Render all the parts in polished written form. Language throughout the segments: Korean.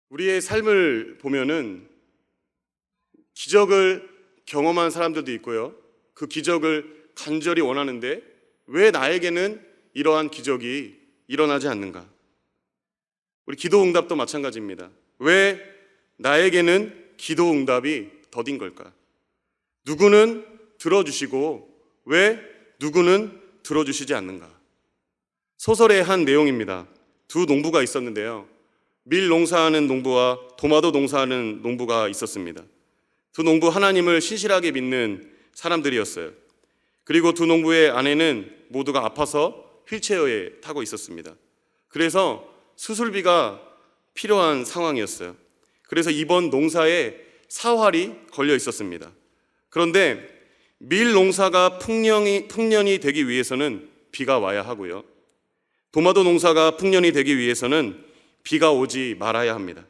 우리의 삶을 보면은 기적을 경험한 사람들도 있고요. 그 기적을 간절히 원하는데 왜 나에게는 이러한 기적이 일어나지 않는가? 우리 기도 응답도 마찬가지입니다. 왜 나에게는 기도 응답이 더딘 걸까? 누구는 들어주시고 왜 누구는 들어주시지 않는가? 소설의 한 내용입니다. 두 농부가 있었는데요. 밀 농사하는 농부와 도마도 농사하는 농부가 있었습니다. 두 농부 하나님을 신실하게 믿는 사람들이었어요. 그리고 두 농부의 아내는 모두가 아파서 휠체어에 타고 있었습니다. 그래서 수술비가 필요한 상황이었어요. 그래서 이번 농사에 사활이 걸려 있었습니다. 그런데 밀 농사가 풍년이 되기 위해서는 비가 와야 하고요. 도마도 농사가 풍년이 되기 위해서는 비가 오지 말아야 합니다.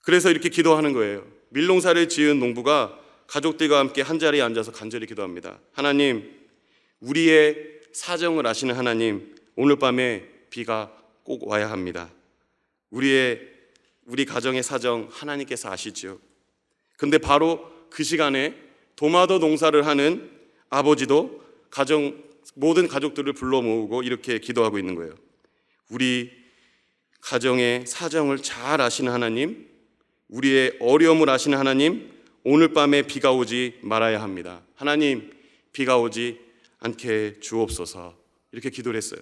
그래서 이렇게 기도하는 거예요. 밀농사를 지은 농부가 가족들과 함께 한자리에 앉아서 간절히 기도합니다. 하나님, 우리의 사정을 아시는 하나님, 오늘 밤에 비가 꼭 와야 합니다. 우리 가정의 사정 하나님께서 아시죠. 근데 바로 그 시간에 도마도 농사를 하는 아버지도 모든 가족들을 불러 모으고 이렇게 기도하고 있는 거예요. 우리 가정의 사정을 잘 아시는 하나님, 우리의 어려움을 아시는 하나님, 오늘 밤에 비가 오지 말아야 합니다. 하나님, 비가 오지 않게 주옵소서. 이렇게 기도를 했어요.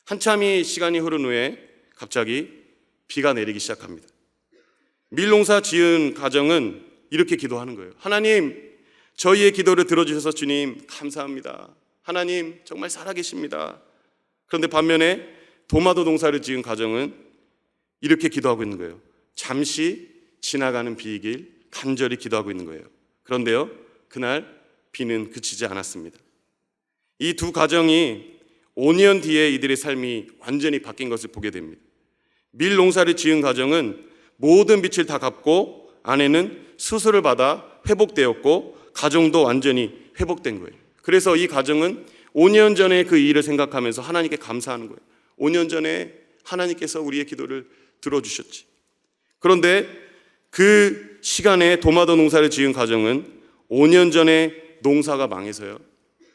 한참이 시간이 흐른 후에 갑자기 비가 내리기 시작합니다. 밀농사 지은 가정은 이렇게 기도하는 거예요. 하나님, 저희의 기도를 들어주셔서 주님 감사합니다. 하나님 정말 살아계십니다. 그런데 반면에 도마도 농사를 지은 가정은 이렇게 기도하고 있는 거예요. 잠시 지나가는 비이길 간절히 기도하고 있는 거예요. 그런데요, 그날 비는 그치지 않았습니다. 이 두 가정이 5년 뒤에 이들의 삶이 완전히 바뀐 것을 보게 됩니다. 밀 농사를 지은 가정은 모든 빚을 다 갚고 아내는 수술을 받아 회복되었고 가정도 완전히 회복된 거예요. 그래서 이 가정은 5년 전에 그 일을 생각하면서 하나님께 감사하는 거예요. 5년 전에 하나님께서 우리의 기도를 들어주셨지. 그런데 그 시간에 도마도 농사를 지은 가정은 5년 전에 농사가 망해서요,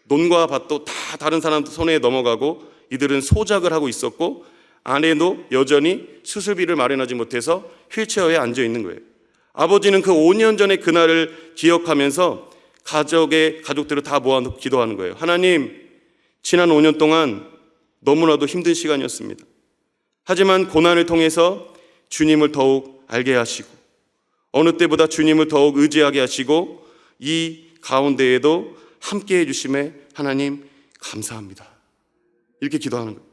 논과 밭도 다 다른 사람 손에 넘어가고 이들은 소작을 하고 있었고 아내도 여전히 수술비를 마련하지 못해서 휠체어에 앉아 있는 거예요. 아버지는 그 5년 전의 그날을 기억하면서 가족들을 다 모아놓고 기도하는 거예요. 하나님, 지난 5년 동안 너무나도 힘든 시간이었습니다. 하지만 고난을 통해서 주님을 더욱 알게 하시고 어느 때보다 주님을 더욱 의지하게 하시고 이 가운데에도 함께 해주심에 하나님 감사합니다. 이렇게 기도하는 거예요.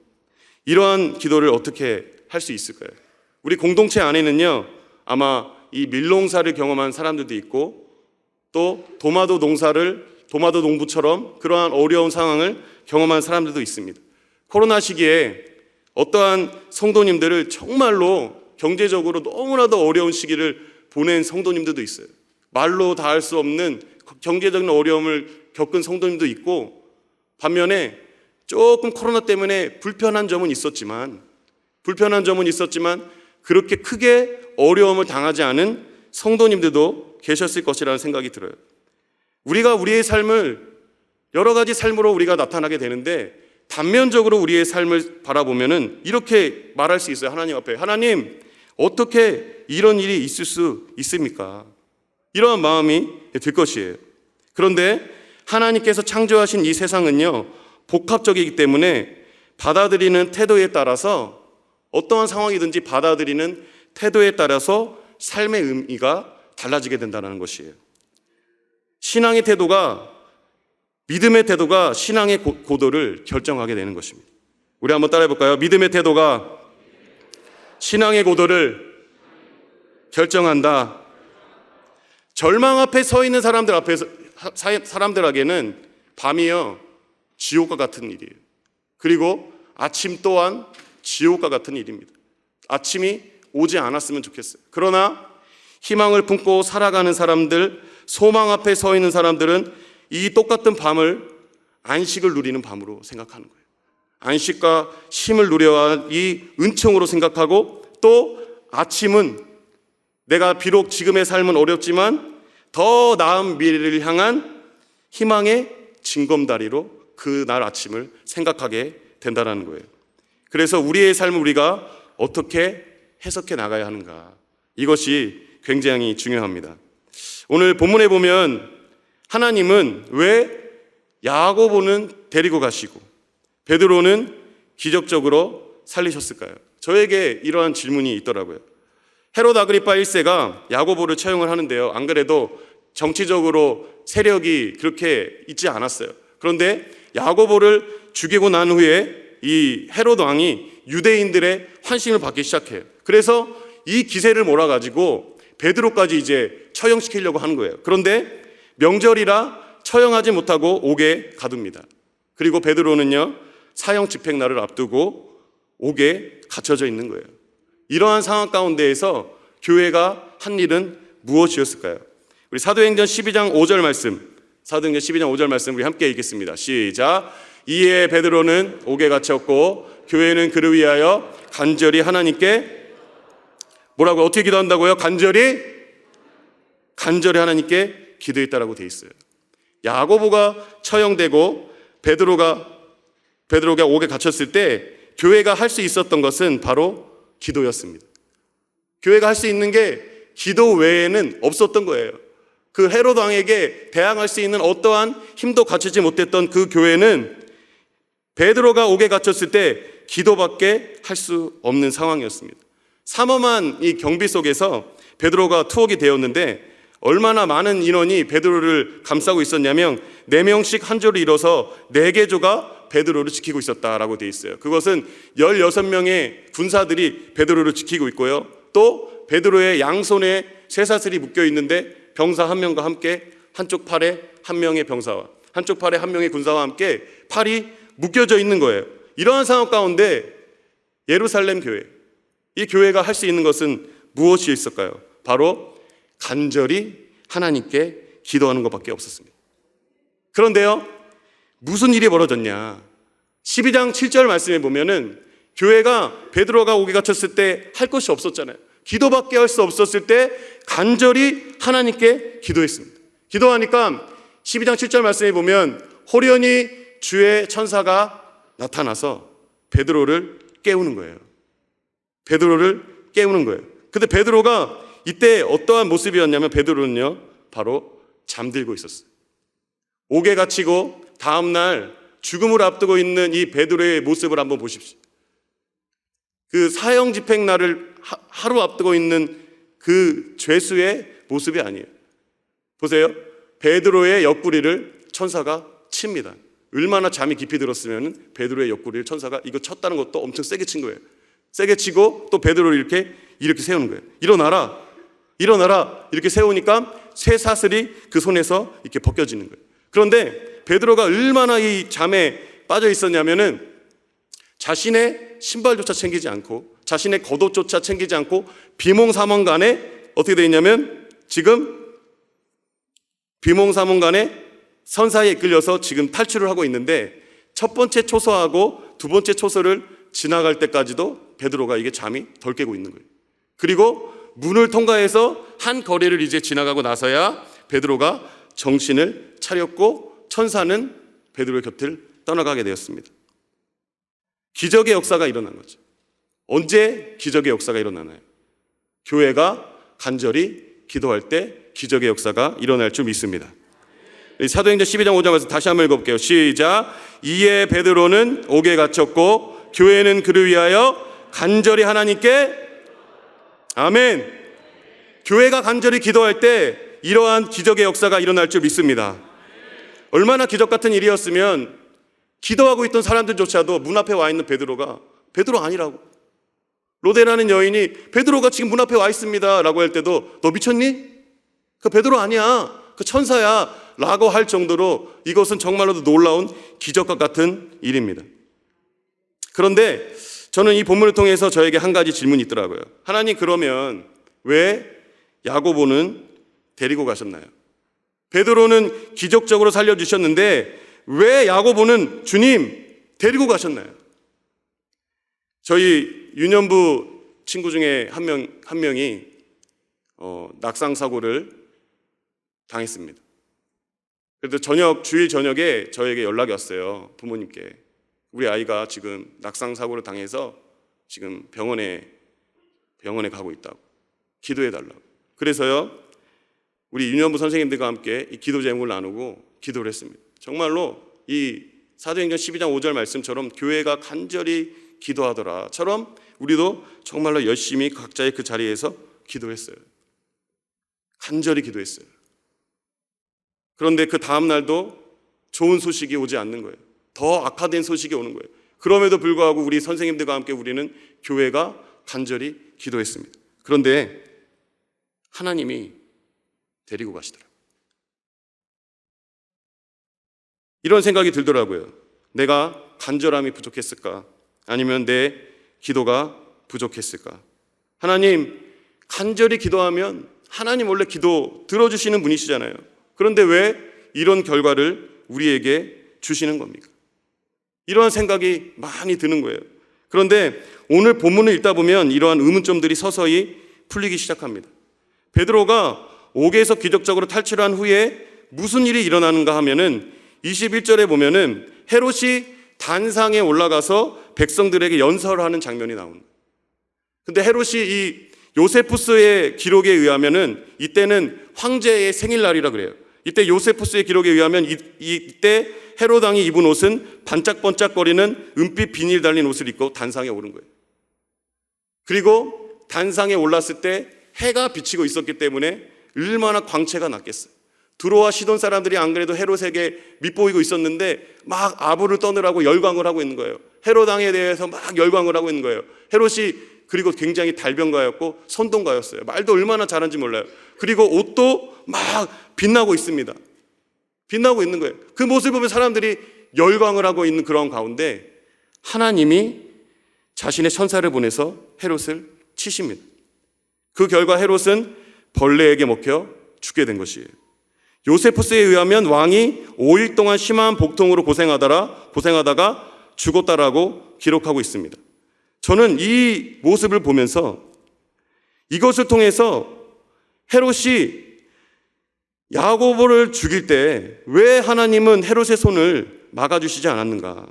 이러한 기도를 어떻게 할 수 있을까요? 우리 공동체 안에는요, 아마 이 밀농사를 경험한 사람들도 있고 또 도마도 농부처럼 그러한 어려운 상황을 경험한 사람들도 있습니다. 코로나 시기에 어떠한 성도님들을 정말로 경제적으로 너무나도 어려운 시기를 보낸 성도님들도 있어요. 말로 다 할 수 없는 경제적인 어려움을 겪은 성도님도 있고, 반면에 조금 코로나 때문에 불편한 점은 있었지만 그렇게 크게 어려움을 당하지 않은 성도님들도 계셨을 것이라는 생각이 들어요. 우리가 우리의 삶을 여러 가지 삶으로 우리가 나타나게 되는데 단면적으로 우리의 삶을 바라보면은 이렇게 말할 수 있어요. 하나님 앞에, 하나님 어떻게 이런 일이 있을 수 있습니까? 이러한 마음이 들 것이에요. 그런데 하나님께서 창조하신 이 세상은요, 복합적이기 때문에 받아들이는 태도에 따라서 어떠한 상황이든지 받아들이는 태도에 따라서 삶의 의미가 달라지게 된다는 것이에요. 믿음의 태도가 신앙의 고도를 결정하게 되는 것입니다. 우리 한번 따라해 볼까요? 믿음의 태도가 신앙의 고도를 결정한다. 절망 앞에 서 있는 사람들에게는 밤이요, 지옥과 같은 일이에요. 그리고 아침 또한 지옥과 같은 일입니다. 아침이 오지 않았으면 좋겠어요. 그러나 희망을 품고 살아가는 사람들, 소망 앞에 서 있는 사람들은 이 똑같은 밤을 안식을 누리는 밤으로 생각하는 거예요. 안식과 쉼을 누려야 이 은총으로 생각하고 또 아침은 내가 비록 지금의 삶은 어렵지만 더 나은 미래를 향한 희망의 징검다리로 그날 아침을 생각하게 된다는 거예요. 그래서 우리의 삶을 우리가 어떻게 해석해 나가야 하는가, 이것이 굉장히 중요합니다. 오늘 본문에 보면 하나님은 왜 야고보는 데리고 가시고 베드로는 기적적으로 살리셨을까요? 저에게 이러한 질문이 있더라고요. 헤롯 아그리파 1세가 야고보를 처형을 하는데요, 안 그래도 정치적으로 세력이 그렇게 있지 않았어요. 그런데 야고보를 죽이고 난 후에 이 헤롯 왕이 유대인들의 환심을 받기 시작해요. 그래서 이 기세를 몰아가지고 베드로까지 이제 처형시키려고 하는 거예요. 그런데 명절이라 처형하지 못하고 옥에 가둡니다. 그리고 베드로는요, 사형 집행날을 앞두고 옥에 갇혀져 있는 거예요. 이러한 상황 가운데에서 교회가 한 일은 무엇이었을까요? 우리 사도행전 12장 5절 말씀, 사도행전 12장 5절 말씀 우리 함께 읽겠습니다. 시작. 이에 베드로는 옥에 갇혔고 교회는 그를 위하여 간절히 하나님께 뭐라고, 어떻게 기도한다고요? 간절히 하나님께 기도했다라고 돼 있어요. 야고보가 처형되고 베드로가 옥에 갇혔을 때 교회가 할 수 있었던 것은 바로 기도였습니다. 교회가 할 수 있는 게 기도 외에는 없었던 거예요. 그 헤롯 왕에게 대항할 수 있는 어떠한 힘도 갖추지 못했던 그 교회는 베드로가 옥에 갇혔을 때 기도밖에 할 수 없는 상황이었습니다. 삼엄한 이 경비 속에서 베드로가 투옥이 되었는데 얼마나 많은 인원이 베드로를 감싸고 있었냐면 4명씩 한 조를 이뤄서 4개조가 베드로를 지키고 있었다라고 되어 있어요. 그것은 16명의 군사들이 베드로를 지키고 있고요, 또 베드로의 양손에 쇠사슬이 묶여 있는데 병사 1명과 함께 한쪽 팔에 1명의 병사와 한쪽 팔에 1명의 군사와 함께 팔이 묶여져 있는 거예요. 이러한 상황 가운데 예루살렘 교회, 이 교회가 할 수 있는 것은 무엇이 있을까요? 바로 간절히 하나님께 기도하는 것밖에 없었습니다. 그런데요, 무슨 일이 벌어졌냐? 12장 7절 말씀에 보면은 교회가 베드로가 옥에 갇혔을 때 할 것이 없었잖아요. 기도밖에 할 수 없었을 때 간절히 하나님께 기도했습니다. 기도하니까 12장 7절 말씀에 보면 호련히 주의 천사가 나타나서 베드로를 깨우는 거예요. 베드로를 깨우는 거예요. 근데 베드로가 이때 어떠한 모습이었냐면 베드로는요, 바로 잠들고 있었어요. 옥에 갇히고 다음날 죽음을 앞두고 있는 이 베드로의 모습을 한번 보십시오. 그 사형 집행 날을 하루 앞두고 있는 그 죄수의 모습이 아니에요. 보세요. 베드로의 옆구리를 천사가 칩니다. 얼마나 잠이 깊이 들었으면 베드로의 옆구리를 천사가 이거 쳤다는 것도 엄청 세게 친 거예요. 세게 치고 또 베드로를 이렇게 세우는 거예요. 일어나라 이렇게 세우니까 쇠사슬이 그 손에서 이렇게 벗겨지는 거예요. 그런데 베드로가 얼마나 이 잠에 빠져 있었냐면은 자신의 신발조차 챙기지 않고 자신의 겉옷조차 챙기지 않고 비몽사몽간에 어떻게 되어 있냐면 지금 비몽사몽간에 선사에 이끌려서 지금 탈출을 하고 있는데 첫 번째 초소하고 두 번째 초소를 지나갈 때까지도 베드로가 이게 잠이 덜 깨고 있는 거예요. 그리고 문을 통과해서 한 거리를 이제 지나가고 나서야 베드로가 정신을 차렸고 천사는 베드로의 곁을 떠나가게 되었습니다. 기적의 역사가 일어난 거죠. 언제 기적의 역사가 일어나나요? 교회가 간절히 기도할 때 기적의 역사가 일어날 줄 믿습니다. 사도행전 12장 5절에서 다시 한번 읽어볼게요. 시작. 이에 베드로는 옥에 갇혔고 교회는 그를 위하여 간절히 하나님께 아멘. 교회가 간절히 기도할 때 이러한 기적의 역사가 일어날 줄 믿습니다. 얼마나 기적 같은 일이었으면 기도하고 있던 사람들조차도 문 앞에 와 있는 베드로가 베드로 아니라고, 로데라는 여인이 베드로가 지금 문 앞에 와 있습니다 라고 할 때도 너 미쳤니? 그 베드로 아니야, 그 천사야 라고 할 정도로 이것은 정말로도 놀라운 기적과 같은 일입니다. 그런데 저는 이 본문을 통해서 저에게 한 가지 질문이 있더라고요. 하나님, 그러면 왜 야고보는 데리고 가셨나요? 베드로는 기적적으로 살려주셨는데 왜 야고보는 주님 데리고 가셨나요? 저희 유년부 친구 중에 한 명이 낙상 사고를 당했습니다. 그래도 주일 저녁에 저에게 연락이 왔어요. 부모님께. 우리 아이가 지금 낙상 사고를 당해서 지금 병원에 가고 있다고. 기도해 달라고. 그래서요, 우리 유년부 선생님들과 함께 이 기도 제목을 나누고 기도를 했습니다. 정말로 이 사도행전 12장 5절 말씀처럼 교회가 간절히 기도하더라처럼 우리도 정말로 열심히 각자의 그 자리에서 기도했어요. 간절히 기도했어요. 그런데 그 다음 날도 좋은 소식이 오지 않는 거예요. 더 악화된 소식이 오는 거예요. 그럼에도 불구하고 우리 선생님들과 함께 우리는 교회가 간절히 기도했습니다. 그런데 하나님이 데리고 가시더라고요. 이런 생각이 들더라고요. 내가 간절함이 부족했을까? 아니면 내 기도가 부족했을까? 하나님, 간절히 기도하면 하나님 원래 기도 들어주시는 분이시잖아요. 그런데 왜 이런 결과를 우리에게 주시는 겁니까? 이러한 생각이 많이 드는 거예요. 그런데 오늘 본문을 읽다 보면 이러한 의문점들이 서서히 풀리기 시작합니다. 베드로가 옥에서 기적적으로 탈출한 후에 무슨 일이 일어나는가 하면은 21절에 보면은 헤롯이 단상에 올라가서 백성들에게 연설하는 장면이 나옵니다. 근데 헤롯이 이 요세푸스의 기록에 의하면은 이때는 황제의 생일날이라 그래요. 이때 요세푸스의 기록에 의하면 이때 헤롯 왕이 입은 옷은 반짝반짝거리는 은빛 비닐 달린 옷을 입고 단상에 오른 거예요. 그리고 단상에 올랐을 때 해가 비치고 있었기 때문에 얼마나 광채가 났겠어요. 두로와 시돈 사람들이 안 그래도 헤롯에게 밉보이고 있었는데 막 아부를 떠느라고 열광을 하고 있는 거예요. 헤롯 왕에 대해서 막 열광을 하고 있는 거예요. 헤롯이 그리고 굉장히 달변가였고 선동가였어요. 말도 얼마나 잘하는지 몰라요. 그리고 옷도 막 빛나고 있습니다. 빛나고 있는 거예요. 그 모습을 보면 사람들이 열광을 하고 있는 그런 가운데 하나님이 자신의 천사를 보내서 헤롯을 치십니다. 그 결과 헤롯은 벌레에게 먹혀 죽게 된 것이에요. 요세푸스에 의하면 왕이 5일 동안 심한 복통으로 고생하다가 죽었다라고 기록하고 있습니다. 저는 이 모습을 보면서 이것을 통해서 헤롯이 야고보를 죽일 때 왜 하나님은 헤롯의 손을 막아주시지 않았는가?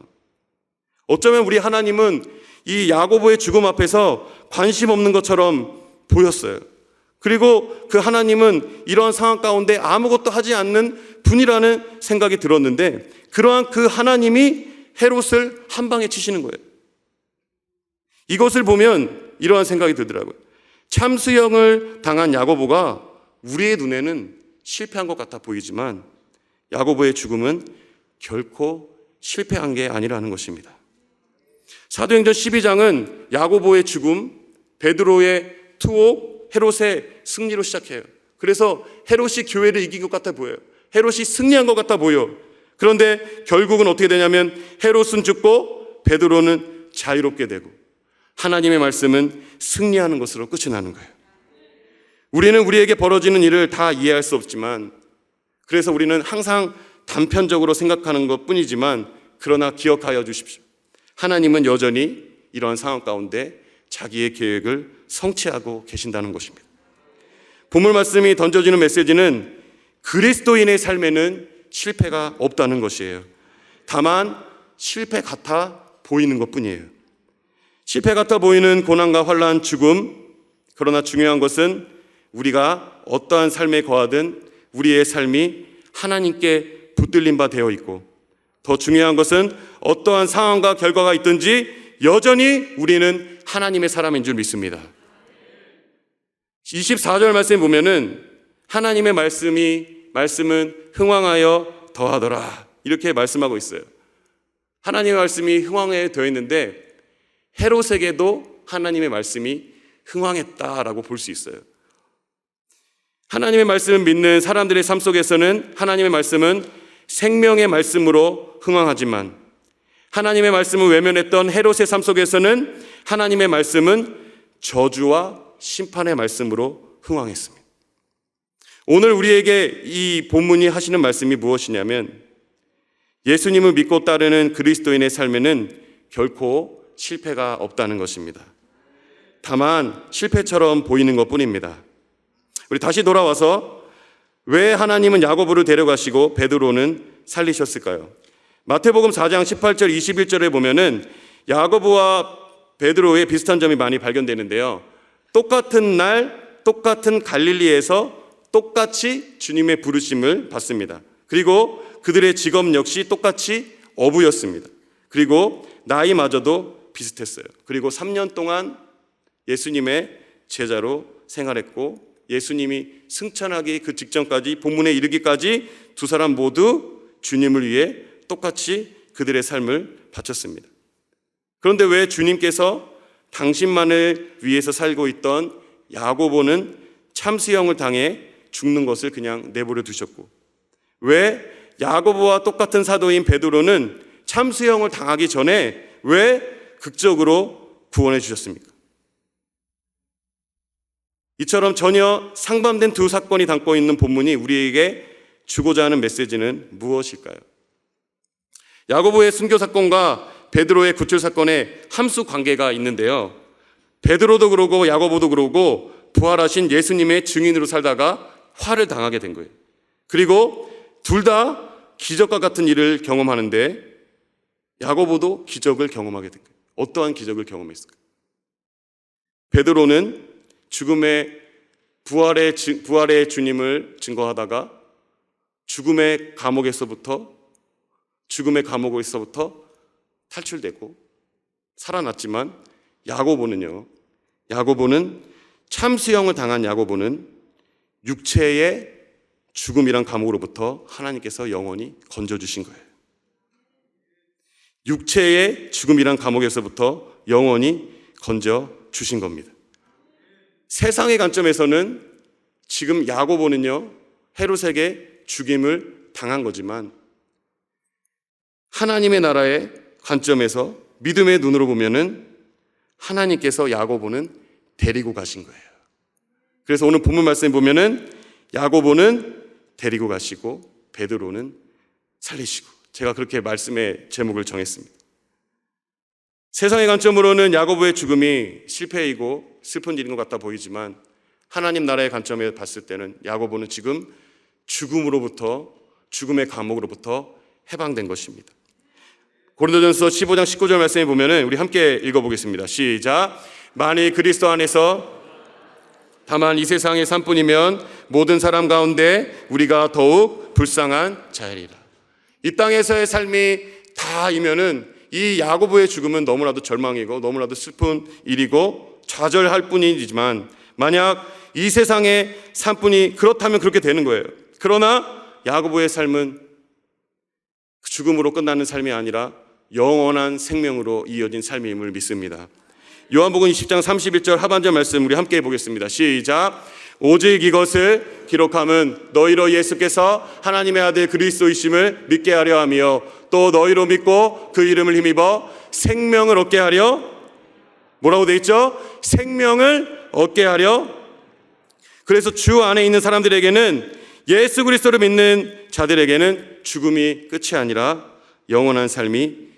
어쩌면 우리 하나님은 이 야고보의 죽음 앞에서 관심 없는 것처럼 보였어요. 그리고 그 하나님은 이러한 상황 가운데 아무것도 하지 않는 분이라는 생각이 들었는데 그러한 그 하나님이 헤롯을 한 방에 치시는 거예요. 이것을 보면 이러한 생각이 들더라고요. 참수형을 당한 야고보가 우리의 눈에는 실패한 것 같아 보이지만 야고보의 죽음은 결코 실패한 게 아니라는 것입니다. 사도행전 12장은 야고보의 죽음, 베드로의 투옥, 헤롯의 승리로 시작해요. 그래서 헤롯이 교회를 이긴 것 같아 보여요. 헤롯이 승리한 것 같아 보여. 그런데 결국은 어떻게 되냐면 헤롯은 죽고 베드로는 자유롭게 되고 하나님의 말씀은 승리하는 것으로 끝이 나는 거예요. 우리는 우리에게 벌어지는 일을 다 이해할 수 없지만 그래서 우리는 항상 단편적으로 생각하는 것 뿐이지만 그러나 기억하여 주십시오. 하나님은 여전히 이러한 상황 가운데 자기의 계획을 성취하고 계신다는 것입니다. 본문 말씀이 던져지는 메시지는 그리스도인의 삶에는 실패가 없다는 것이에요. 다만 실패 같아 보이는 것뿐이에요. 실패 같아 보이는 고난과 환난, 죽음, 그러나 중요한 것은 우리가 어떠한 삶에 거하든 우리의 삶이 하나님께 붙들린 바 되어 있고 더 중요한 것은 어떠한 상황과 결과가 있든지 여전히 우리는 하나님의 사람인 줄 믿습니다. 24절 말씀에 보면은 하나님의 말씀은 흥왕하여 더하더라 이렇게 말씀하고 있어요. 하나님의 말씀이 흥왕에 되어 있는데 헤롯에게도 하나님의 말씀이 흥왕했다라고 볼 수 있어요. 하나님의 말씀을 믿는 사람들의 삶 속에서는 하나님의 말씀은 생명의 말씀으로 흥왕하지만 하나님의 말씀을 외면했던 헤롯의 삶 속에서는 하나님의 말씀은 저주와 심판의 말씀으로 흥왕했습니다. 오늘 우리에게 이 본문이 하시는 말씀이 무엇이냐면 예수님을 믿고 따르는 그리스도인의 삶에는 결코 실패가 없다는 것입니다. 다만 실패처럼 보이는 것뿐입니다. 우리 다시 돌아와서 왜 하나님은 야고보를 데려가시고 베드로는 살리셨을까요? 마태복음 4장 18절 21절에 보면은 야고보와 베드로의 비슷한 점이 많이 발견되는데요. 똑같은 날 똑같은 갈릴리에서 똑같이 주님의 부르심을 받습니다. 그리고 그들의 직업 역시 똑같이 어부였습니다. 그리고 나이마저도 비슷했어요. 그리고 3년 동안 예수님의 제자로 생활했고 예수님이 승천하기 그 직전까지 본문에 이르기까지 두 사람 모두 주님을 위해 똑같이 그들의 삶을 바쳤습니다. 그런데 왜 주님께서 당신만을 위해서 살고 있던 야고보는 참수형을 당해 죽는 것을 그냥 내버려 두셨고 왜 야고보와 똑같은 사도인 베드로는 참수형을 당하기 전에 왜 극적으로 구원해 주셨습니까? 이처럼 전혀 상반된 두 사건이 담고 있는 본문이 우리에게 주고자 하는 메시지는 무엇일까요? 야고보의 순교 사건과 베드로의 구출 사건에 함수 관계가 있는데요. 베드로도 그러고 야고보도 그러고 부활하신 예수님의 증인으로 살다가 화를 당하게 된 거예요. 그리고 둘 다 기적과 같은 일을 경험하는데 야고보도 기적을 경험하게 된 거예요. 어떠한 기적을 경험했을까요? 베드로는 죽음의 부활의 주님을 증거하다가 죽음의 감옥에서부터 탈출되고 살아났지만 야고보는 참수형을 당한 야고보는 육체의 죽음이란 감옥으로부터 하나님께서 영원히 건져주신 거예요. 육체의 죽음이란 감옥에서부터 영원히 건져주신 겁니다. 세상의 관점에서는 지금 야고보는요 헤롯에게 죽임을 당한 거지만 하나님의 나라의 관점에서 믿음의 눈으로 보면은 하나님께서 야고보는 데리고 가신 거예요. 그래서 오늘 본문 말씀에 보면은 야고보는 데리고 가시고 베드로는 살리시고 제가 그렇게 말씀의 제목을 정했습니다. 세상의 관점으로는 야고보의 죽음이 실패이고 슬픈 일인 것 같아 보이지만 하나님 나라의 관점에 봤을 때는 야고보는 지금 죽음의 감옥으로부터 해방된 것입니다. 고린도전서 15장 19절 말씀에 보면은 우리 함께 읽어보겠습니다. 시작. 만일 그리스도 안에서 다만 이 세상의 삶뿐이면 모든 사람 가운데 우리가 더욱 불쌍한 자이리라. 이 땅에서의 삶이 다이면은 이 야고보의 죽음은 너무나도 절망이고 너무나도 슬픈 일이고 좌절할 뿐이지만 만약 이 세상의 삶뿐이 그렇다면 그렇게 되는 거예요. 그러나 야고보의 삶은 죽음으로 끝나는 삶이 아니라 영원한 생명으로 이어진 삶임을 믿습니다. 요한복음 20장 31절 하반절 말씀 우리 함께 보겠습니다. 시작. 오직 이것을 기록함은 너희로 예수께서 하나님의 아들 그리스도이심을 믿게 하려 하며 또 너희로 믿고 그 이름을 힘입어 생명을 얻게 하려 뭐라고 되어 있죠? 생명을 얻게 하려. 그래서 주 안에 있는 사람들에게는 예수 그리스도를 믿는 자들에게는 죽음이 끝이 아니라 영원한 삶이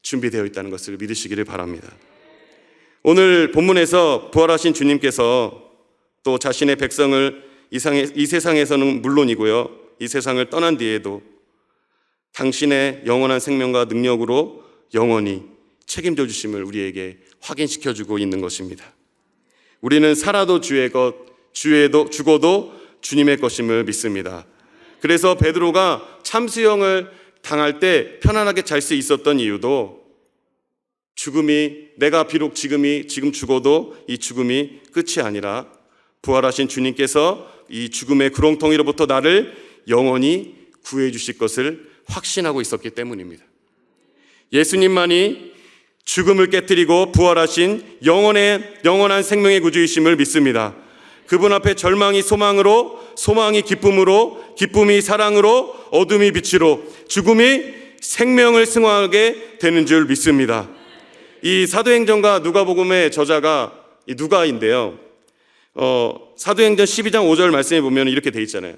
준비되어 있다는 것을 믿으시기를 바랍니다. 오늘 본문에서 부활하신 주님께서 또 자신의 백성을 이 세상에서는 물론이고요, 이 세상을 떠난 뒤에도 당신의 영원한 생명과 능력으로 영원히 책임져 주심을 우리에게 확인시켜주고 있는 것입니다. 우리는 살아도 주의 것, 죽어도 주님의 것임을 믿습니다. 그래서 베드로가 참수형을 당할 때 편안하게 잘 수 있었던 이유도 내가 비록 지금 죽어도 이 죽음이 끝이 아니라 부활하신 주님께서 이 죽음의 구렁텅이로부터 나를 영원히 구해 주실 것을 확신하고 있었기 때문입니다. 예수님만이 죽음을 깨뜨리고 부활하신 영원한 생명의 구주이심을 믿습니다. 그분 앞에 절망이 소망으로, 소망이 기쁨으로, 기쁨이 사랑으로, 어둠이 빛으로, 죽음이 생명을 승화하게 되는 줄 믿습니다. 이 사도행전과 누가복음의 저자가 이 누가인데요. 사도행전 12장 5절 말씀에 보면 이렇게 돼 있잖아요.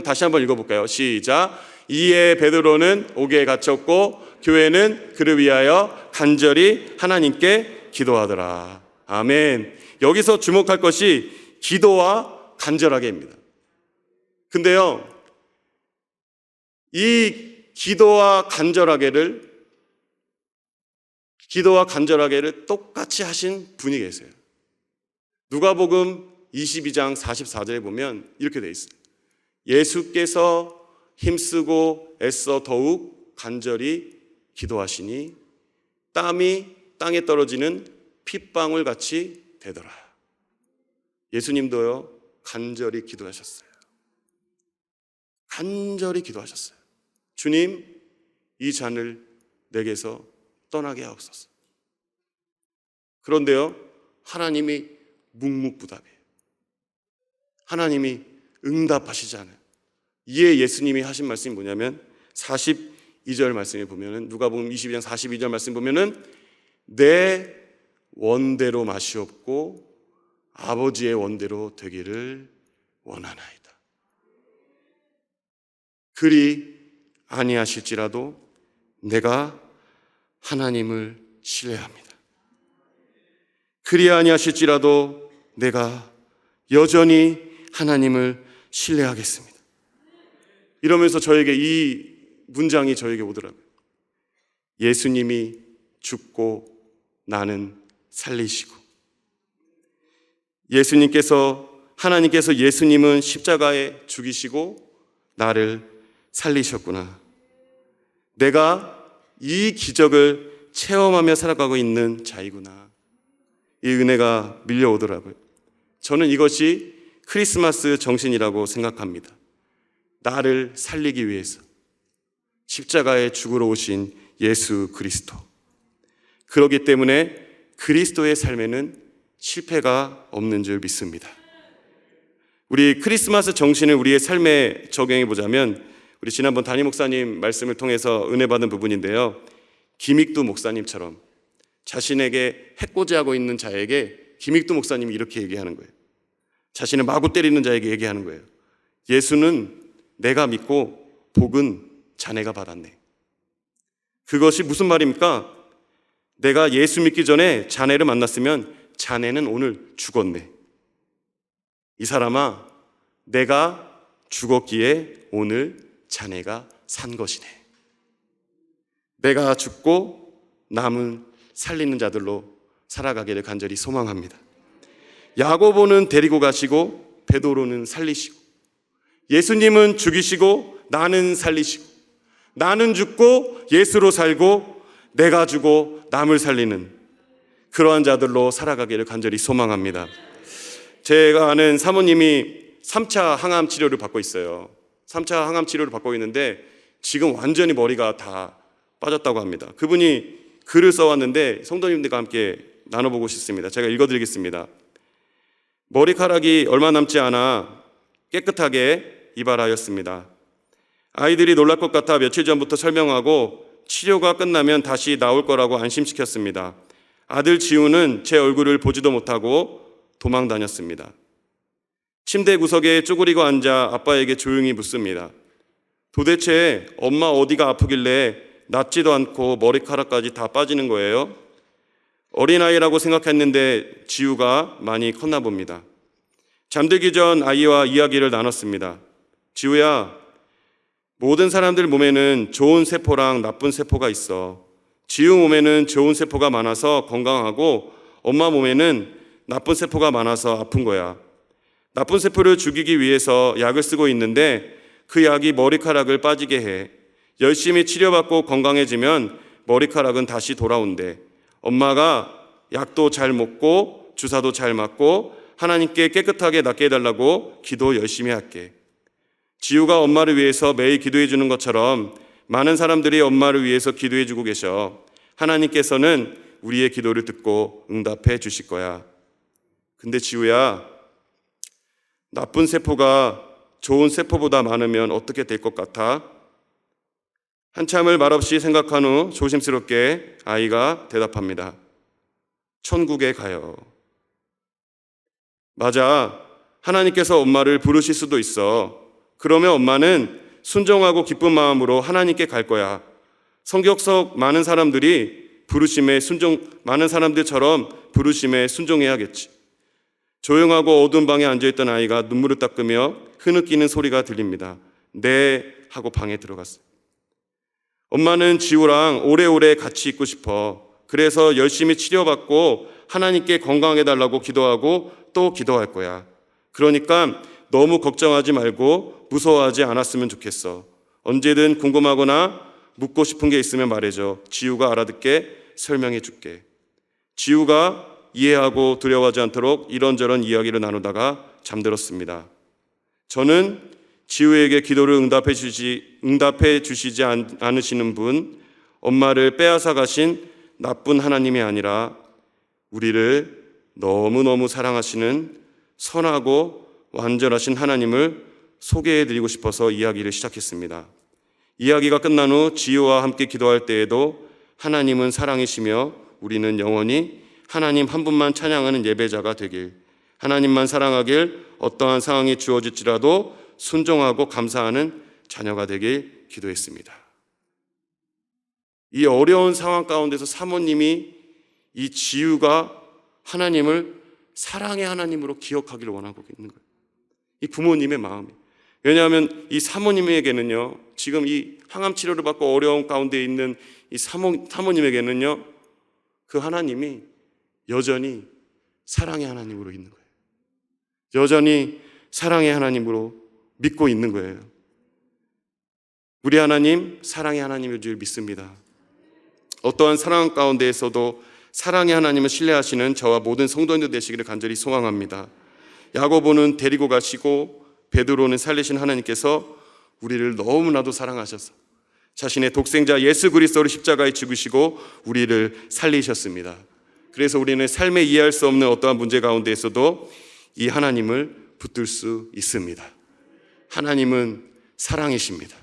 다시 한번 읽어볼까요? 시작. 이에 베드로는 옥에 갇혔고 교회는 그를 위하여 간절히 하나님께 기도하더라. 아멘. 여기서 주목할 것이 기도와 간절하게 합니다. 근데요, 이 기도와 간절하게를 똑같이 하신 분이 계세요. 누가복음 22장 44절에 보면 이렇게 돼 있어요. 예수께서 힘쓰고 애써 더욱 간절히 기도하시니 땀이 땅에 떨어지는 핏방울 같이 되더라. 예수님도요, 간절히 기도하셨어요. 간절히 기도하셨어요. 주님, 이 잔을 내게서 떠나게 하옵소서. 그런데요, 하나님이 묵묵부답해요. 하나님이 응답하시지 않아요. 이에 예수님이 하신 말씀이 뭐냐면 42절 말씀에 보면은, 누가복음 22장 42절 말씀 보면은, 내 원대로 마시옵고 아버지의 원대로 되기를 원하나이다. 그리 아니하실지라도 내가 하나님을 신뢰합니다. 그리 아니하실지라도 내가 여전히 하나님을 신뢰하겠습니다. 이러면서 저에게 이 문장이 저에게 오더라고요. 예수님이 죽고 나는 살리시고, 하나님께서 예수님은 십자가에 죽이시고 나를 살리셨구나. 내가 이 기적을 체험하며 살아가고 있는 자이구나. 이 은혜가 밀려오더라고요. 저는 이것이 크리스마스 정신이라고 생각합니다. 나를 살리기 위해서 십자가에 죽으러 오신 예수 그리스도. 그렇기 때문에 그리스도의 삶에는 실패가 없는 줄 믿습니다. 우리 크리스마스 정신을 우리의 삶에 적용해 보자면, 우리 지난번 담임 목사님 말씀을 통해서 은혜 받은 부분인데요, 김익두 목사님처럼 자신에게 해코지하고 있는 자에게 김익두 목사님이 이렇게 얘기하는 거예요. 자신을 마구 때리는 자에게 얘기하는 거예요. 예수는 내가 믿고 복은 자네가 받았네. 그것이 무슨 말입니까? 내가 예수 믿기 전에 자네를 만났으면 자네는 오늘 죽었네. 이 사람아, 내가 죽었기에 오늘 자네가 산 것이네. 내가 죽고 남은 살리는 자들로 살아가기를 간절히 소망합니다. 야고보는 데리고 가시고 베드로는 살리시고, 예수님은 죽이시고 나는 살리시고, 나는 죽고 예수로 살고 내가 죽고 남을 살리는 그러한 자들로 살아가기를 간절히 소망합니다. 제가 아는 사모님이 3차 항암 치료를 받고 있어요. 3차 항암 치료를 받고 있는데 지금 완전히 머리가 다 빠졌다고 합니다. 그분이 글을 써왔는데 성도님들과 함께 나눠보고 싶습니다. 제가 읽어드리겠습니다. 머리카락이 얼마 남지 않아 깨끗하게 이발하였습니다. 아이들이 놀랄 것 같아 며칠 전부터 설명하고 치료가 끝나면 다시 나올 거라고 안심시켰습니다. 아들 지우는 제 얼굴을 보지도 못하고 도망 다녔습니다. 침대 구석에 쪼그리고 앉아 아빠에게 조용히 묻습니다. 도대체 엄마 어디가 아프길래 낫지도 않고 머리카락까지 다 빠지는 거예요? 어린아이라고 생각했는데 지우가 많이 컸나 봅니다. 잠들기 전 아이와 이야기를 나눴습니다. 지우야, 모든 사람들 몸에는 좋은 세포랑 나쁜 세포가 있어. 지우 몸에는 좋은 세포가 많아서 건강하고 엄마 몸에는 나쁜 세포가 많아서 아픈 거야. 나쁜 세포를 죽이기 위해서 약을 쓰고 있는데 그 약이 머리카락을 빠지게 해. 열심히 치료받고 건강해지면 머리카락은 다시 돌아온대. 엄마가 약도 잘 먹고 주사도 잘 맞고 하나님께 깨끗하게 낫게 해달라고 기도 열심히 할게. 지우가 엄마를 위해서 매일 기도해 주는 것처럼 많은 사람들이 엄마를 위해서 기도해 주고 계셔. 하나님께서는 우리의 기도를 듣고 응답해 주실 거야. 근데 지우야, 나쁜 세포가 좋은 세포보다 많으면 어떻게 될 것 같아? 한참을 말없이 생각한 후 조심스럽게 아이가 대답합니다. 천국에 가요. 맞아. 하나님께서 엄마를 부르실 수도 있어. 그러면 엄마는 순종하고 기쁜 마음으로 하나님께 갈 거야. 성경 속 많은 사람들처럼 부르심에 순종해야겠지. 조용하고 어두운 방에 앉아있던 아이가 눈물을 닦으며 흐느끼는 소리가 들립니다. 네 하고 방에 들어갔어요. 엄마는 지우랑 오래오래 같이 있고 싶어. 그래서 열심히 치료받고 하나님께 건강하게 달라고 기도하고 또 기도할 거야. 그러니까 너무 걱정하지 말고 무서워하지 않았으면 좋겠어. 언제든 궁금하거나 묻고 싶은 게 있으면 말해줘. 지우가 알아듣게 설명해 줄게. 지우가 이해하고 두려워하지 않도록 이런저런 이야기를 나누다가 잠들었습니다. 저는 지우에게 기도를 응답해 주시지 않으시는 분, 엄마를 빼앗아 가신 나쁜 하나님이 아니라 우리를 너무너무 사랑하시는 선하고 완전하신 하나님을 소개해드리고 싶어서 이야기를 시작했습니다. 이야기가 끝난 후 지우와 함께 기도할 때에도 하나님은 사랑이시며 우리는 영원히 하나님 한 분만 찬양하는 예배자가 되길, 하나님만 사랑하길, 어떠한 상황이 주어질지라도 순종하고 감사하는 자녀가 되길 기도했습니다. 이 어려운 상황 가운데서 사모님이 이 지우가 하나님을 사랑의 하나님으로 기억하기를 원하고 있는 거예요. 이 부모님의 마음이. 왜냐하면 이 사모님에게는요, 지금 이 항암 치료를 받고 어려운 가운데 있는 이 사모님에게는요, 그 하나님이 여전히 사랑의 하나님으로 있는 거예요. 여전히 사랑의 하나님으로 믿고 있는 거예요. 우리 하나님 사랑의 하나님일 줄 믿습니다. 어떠한 상황 가운데에서도 사랑의 하나님을 신뢰하시는 저와 모든 성도님들 되시기를 간절히 소망합니다. 야고보는 데리고 가시고 베드로는 살리신 하나님께서 우리를 너무나도 사랑하셔서 자신의 독생자 예수 그리스도를 십자가에 죽으시고 우리를 살리셨습니다. 그래서 우리는 삶에 이해할 수 없는 어떠한 문제 가운데에서도 이 하나님을 붙들 수 있습니다. 하나님은 사랑이십니다.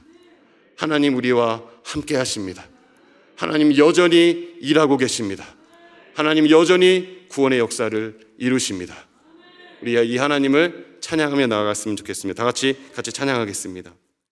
하나님 우리와 함께 하십니다. 하나님 여전히 일하고 계십니다. 하나님 여전히 구원의 역사를 이루십니다. 우리 이 하나님을 찬양하며 나아갔으면 좋겠습니다. 다 같이 찬양하겠습니다.